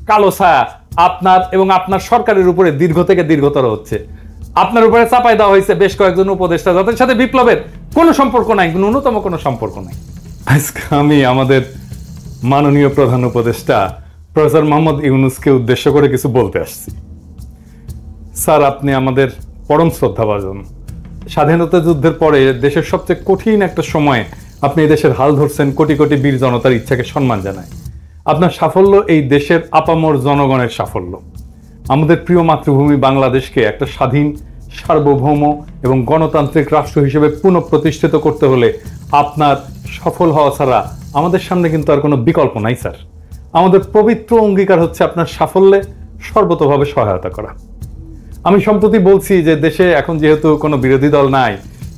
কালো ছায়া আপনার এবং আপনার সরকারের উপরে দীর্ঘ থেকে দীর্ঘতর হচ্ছে। আপনার উপরে চাপাই দেওয়া হয়েছে বেশ কয়েকজন উপদেষ্টা, যাদের সাথে বিপ্লবের কোনো সম্পর্ক নাই, ন্যূনতম কোনো সম্পর্ক নাই। আজকে আমি আমাদের মাননীয় প্রধান উপদেষ্টা প্রফেসর মোহাম্মদ ইউনূসকে উদ্দেশ্য করে কিছু বলতে আসছি। স্যার, আপনি আমাদের পরম শ্রদ্ধাভাজন। স্বাধীনতা যুদ্ধের পরে দেশের সবচেয়ে কঠিন একটা সময়ে আপনি এই দেশের হাল ধরছেন, কোটি কোটি বীর জনতার ইচ্ছাকে সম্মান জানায়। আপনার সাফল্য এই দেশের আপামর জনগণের সাফল্য। আমাদের প্রিয় মাতৃভূমি বাংলাদেশকে একটা স্বাধীন, সার্বভৌম এবং গণতান্ত্রিক রাষ্ট্র হিসেবে পুনঃপ্রতিষ্ঠিত করতে হলে আপনার সফল হওয়া ছাড়া আমাদের সামনে কিন্তু আর কোনো বিকল্প নাই স্যার। আমাদের পবিত্র অঙ্গীকার হচ্ছে আপনার সাফল্যে সর্বতোভাবে সহায়তা করা। আমি সম্প্রতি বলছি যে দেশে এখন যেহেতু কোনো বিরোধী দল নাই,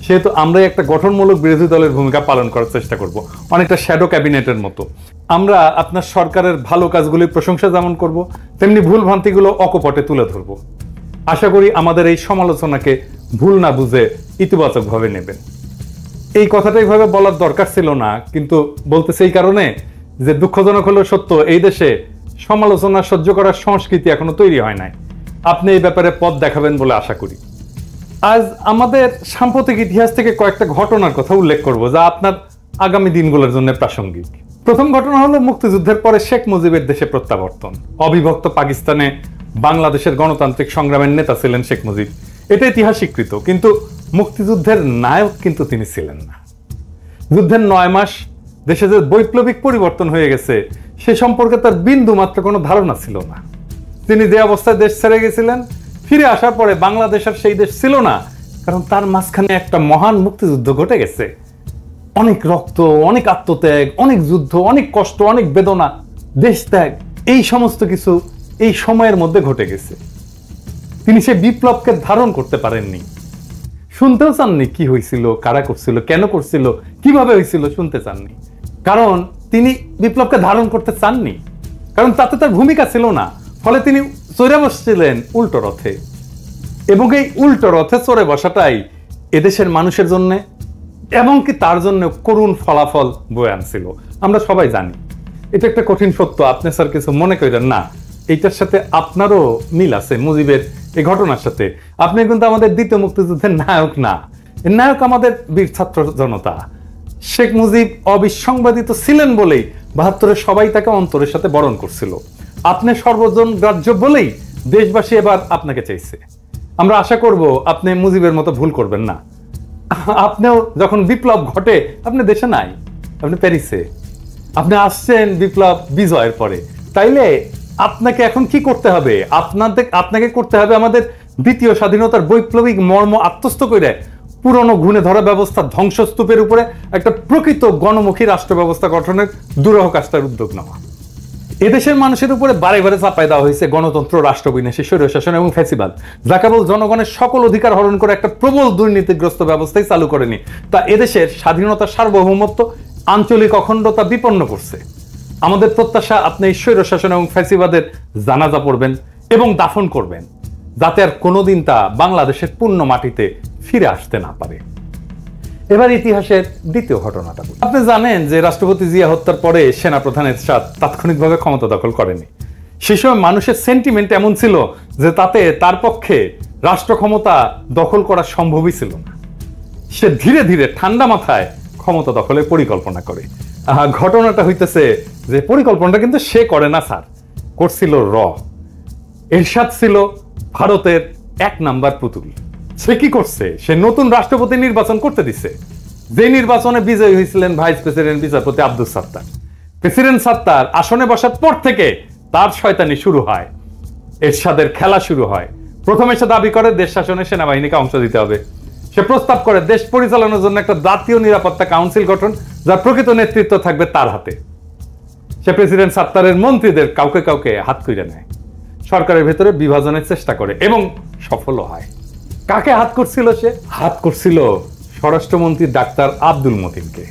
সেহেতু আমরাই একটা গঠনমূলক বিরোধী দলের ভূমিকা পালন করার চেষ্টা করব, অনেকটা শ্যাডো ক্যাবিনেটের মতো। আমরা আপনার সরকারের ভালো কাজগুলির প্রশংসা যেমন করব, তেমনি ভুল ভ্রান্তিগুলো অকপটে তুলে ধরব। আশা করি আমাদের এই সমালোচনাকে ভুল না বুঝে ইতিবাচকভাবে নেবেন। এই কথাটা এইভাবে বলার দরকার ছিল না, কিন্তু বলতেছে এই কারণে যে দুঃখজনক হলো সত্য, এই দেশে সমালোচনা সহ্য করার সংস্কৃতি এখনো তৈরি হয় নাই। আপনি এই ব্যাপারে পথ দেখাবেন বলে আশা করি। আজ আমাদের সাম্প্রতিক ইতিহাস থেকে কয়েকটা ঘটনার কথা উল্লেখ করব, যা আপনার আগামী দিনগুলোর জন্য প্রাসঙ্গিক। প্রথম ঘটনা হলো মুক্তিযুদ্ধের পরে শেখ মুজিবের দেশে প্রত্যাবর্তন। অবিভক্ত পাকিস্তানে বাংলাদেশের গণতান্ত্রিক সংগ্রামের নেতা ছিলেন শেখ মুজিব, এটা ইতিহাস স্বীকৃত। কিন্তু মুক্তিযুদ্ধের নায়ক কিন্তু তিনি ছিলেন না। যুদ্ধের 9 মাস দেশে যে বৈপ্লবিক পরিবর্তন হয়ে গেছে সে সম্পর্কে তার বিন্দু মাত্র কোনো ধারণা ছিল না। তিনি যে অবস্থায় দেশ ছেড়ে গেছিলেন, ফিরে আসার পরে বাংলাদেশ আর সেই দেশ ছিল না, কারণ তার মাঝখানে একটা মহান মুক্তিযুদ্ধ ঘটে গেছে। অনেক রক্ত, অনেক আত্মত্যাগ, অনেক যুদ্ধ, অনেক কষ্ট, অনেক বেদনা, দেশ ত্যাগ, এই সমস্ত কিছু এই সময়ের মধ্যে ঘটে গেছে। তিনি সে বিপ্লবকে ধারণ করতে পারেননি, শুনতেও চাননি কি হয়েছিল, কারা করছিল, কেন করছিল, কিভাবে হয়েছিল, শুনতে চাননি। কারণ তিনি বিপ্লবকে ধারণ করতে চাননি, কারণ তাতে তার ভূমিকা ছিল না। ফলে তিনি চড়ে বসছিলেন উল্টো রথে, এবং এই উল্টো রথে চড়ে বসাটাই এদেশের মানুষের জন্য এমনকি তার জন্য করুণ ফলাফল বয়ে আনছিল। আমরা সবাই জানি, এটা একটা কঠিন সত্য। আপনি স্যার কিছু মনে করেন না, এইটার সাথে আপনারও মিল আছে মুজিবের এই ঘটনার সাথে। আপনি কিন্তু আমাদের দ্বিতীয় মুক্তিযুদ্ধের নায়ক না, নায়ক আমাদের বীর ছাত্র জনতা। শেখ মুজিব অবিসংবাদিত ছিলেন বলেই 72-এ সবাই তাকে অন্তরের সাথে বরণ করছিল। আপনি সর্বজন গ্রাহ্য বলেই দেশবাসী এবার আপনাকে চাইছে। আমরা আশা করব আপনি মুজিবের মতো ভুল করবেন না। আপনিও যখন বিপ্লব ঘটে আপনি দেশে নাই, আপনি প্যারিসে। আপনি আসছেন বিপ্লব বিজয়ের পরে, তাইলে আপনাকে এখন কি করতে হবে? আপনাকে করতে হবে আমাদের দ্বিতীয় স্বাধীনতার বৈপ্লবিক মর্ম আত্মস্থ করে পুরনো ঘুণে ধরা ব্যবস্থা ধ্বংসস্তূপের উপরে একটা প্রকৃত গণমুখী রাষ্ট্র ব্যবস্থা গঠনের দুরূহ কাজটার উদ্যোগ নেওয়া। এদেশের মানুষের উপরে বারে বারে চাপাই দেওয়া হয়েছে গণতন্ত্র, রাষ্ট্রবিনাশী স্বৈরশাসন এবং ফ্যাসিবাদ, যা কেবল জনগণের সকল অধিকার হরণ করে একটা প্রবল দুর্নীতিগ্রস্ত ব্যবস্থাই চালু করেনি, তা এদেশের স্বাধীনতা, সার্বভৌমত্ব, আঞ্চলিক অখণ্ডতা বিপন্ন করছে। আমাদের প্রত্যাশা আপনি এই স্বৈরশাসন এবং ফ্যাসিবাদের জানাজা পড়বেন এবং দাফন করবেন, যাতে আর কোনোদিন তা বাংলাদেশের পূর্ণ মাটিতে ফিরে আসতে না পারে। এবার ইতিহাসের দ্বিতীয় ঘটনাটা বলি। আপনি জানেন যে রাষ্ট্রপতি জিয়া হত্যার পরে সেনাপ্রধান এরশাদ তাৎক্ষণিকভাবে ক্ষমতা দখল করেনি। সে সময় মানুষের সেন্টিমেন্ট এমন ছিল যে তাতে তার পক্ষে রাষ্ট্র ক্ষমতা দখল করা সম্ভবই ছিল না। সে ধীরে ধীরে ঠান্ডা মাথায় ক্ষমতা দখলের পরিকল্পনা করে। ঘটনাটা হইতেছে যে পরিকল্পনাটা কিন্তু সে করে না স্যার, করছিল এরশাদ ছিল ভারতের 1 নাম্বার পুতুল। সে কি করছে? সে নতুন রাষ্ট্রপতি নির্বাচন করতে দিচ্ছে, যে নির্বাচনে বিজয়ী হয়েছিলেন ভাইস প্রেসিডেন্ট বিচারপতি আব্দুল সাত্তার। প্রেসিডেন্ট সাত্তার আসনে বসার পর থেকে তার শয়তানি শুরু হয়, এরশাদের খেলা শুরু হয়। প্রথমে সে দাবি করে দেশ শাসনে সেনাবাহিনীকে অংশ দিতে হবে। সে প্রস্তাব করে দেশ পরিচালনার জন্য একটা জাতীয় নিরাপত্তা কাউন্সিল গঠন, যার প্রকৃত নেতৃত্ব থাকবে তার হাতে। সে প্রেসিডেন্ট সাত্তারের মন্ত্রীদের কাউকে কাউকে হাত কইরা নেয়, সরকারের ভেতরে বিভাজনের চেষ্টা করে এবং সফল হয়। কাকে হাত করছিল? সে হাত করছিল স্বরাষ্ট্রমন্ত্রী ডাক্তার আব্দুল মতিনকে,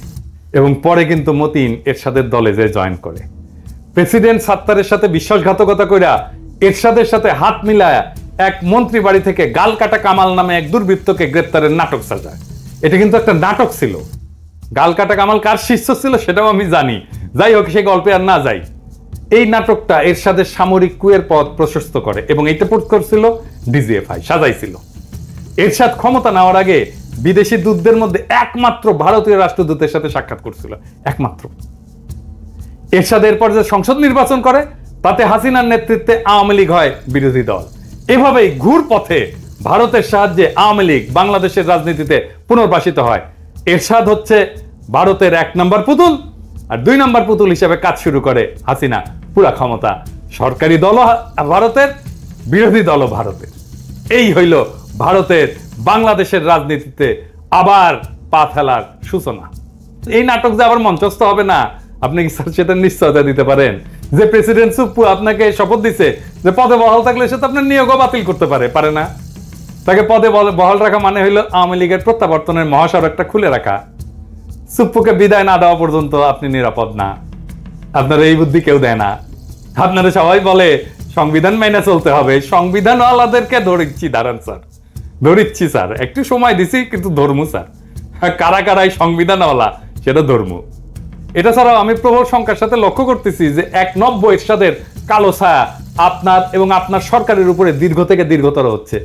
এবং পরে কিন্তু মতিন এরশাদের দলে যে জয়েন করে। প্রেসিডেন্ট সাত্তারের সাথে বিশ্বাসঘাতকতা কইরা এরশাদের সাথে হাত মিলায়া এক মন্ত্রী বাড়ি থেকে গাল কাটা কামাল নামে এক দুর্বৃত্তকে গ্রেপ্তারের নাটক সাজায়। এটা কিন্তু একটা নাটক ছিল। গাল কাটা কামাল কার শিষ্য ছিল সেটাও আমি জানি, যাই হোক সে গল্পে আর না যাই। এই নাটকটা এরশাদের সামরিক কুয়ের পথ প্রশস্ত করে এবং এটা প্রুফ করছিল ডিজিএফআই, সাজাইছিল। এরশাদ ক্ষমতা নেওয়ার আগে বিদেশি দূতদের মধ্যে একমাত্র ভারতীয় রাষ্ট্রদূতের সাথে সাক্ষাৎ করছিল, একমাত্র। এরশাদ এরপর যে সংসদ নির্বাচন করে তাতে হাসিনার নেতৃত্বে আওয়ামী লীগ হয় বিরোধী দল। এভাবেই ঘুর পথে ভারতের সাহায্যে আওয়ামী লীগ বাংলাদেশের রাজনীতিতে পুনর্বাসিত হয়। এরশাদ হচ্ছে ভারতের 1 নম্বর পুতুল, আর 2 নম্বর পুতুল হিসেবে কাজ শুরু করে হাসিনা। পুরা ক্ষমতা সরকারি দল ভারতের, বিরোধী দল ভারতের। এই হইল ভারতের বাংলাদেশের রাজনীতিতে আবার পা ফেলার সূচনা। এই নাটক যে আবার মঞ্চস্থ হবে না, আপনি কি স্যার সেটা নিশ্চয়তা দিতে পারেন? যে প্রেসিডেন্ট সুপ্পু আপনাকে শপথ দিছে যে পদে বহাল থাকলে সে তো আপনার নিয়োগও বাতিল করতে পারে না? তাকে পদে বহাল রাখা মানে হইলো আওয়ামী লীগের প্রত্যাবর্তনের মহাসড়কটা খুলে রাখা। সুপ্পুকে বিদায় না দেওয়া পর্যন্ত আপনি নিরাপদ না। আপনার এই বুদ্ধি কেউ দেয় না। আপনারা সবাই বলে সংবিধান মেনে চলতে হবে, সংবিধানওয়ালাদেরকে ধরিচ্ছি, দাঁড়ান স্যার, ধরিচ্ছি স্যার, একটু সময় দিছি কিন্তু ধর্ম স্যার, কারা কারাই সংবিধানওয়ালা সেটা ধর্ম। এটা ছাড়াও আমি প্রবল সংখ্যার সাথে লক্ষ্য করতেছি যে 190 এরশাদের কালো ছায়া আপনার এবং আপনার সরকারের উপরে দীর্ঘ থেকে দীর্ঘতর হচ্ছে।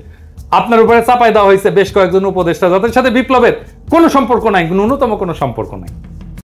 আপনার উপরে চাপাই দেওয়া হয়েছে বেশ কয়েকজন উপদেষ্টা যাদের সাথে বিপ্লবের কোনো সম্পর্ক নাই, ন্যূনতম কোনো সম্পর্ক নাই।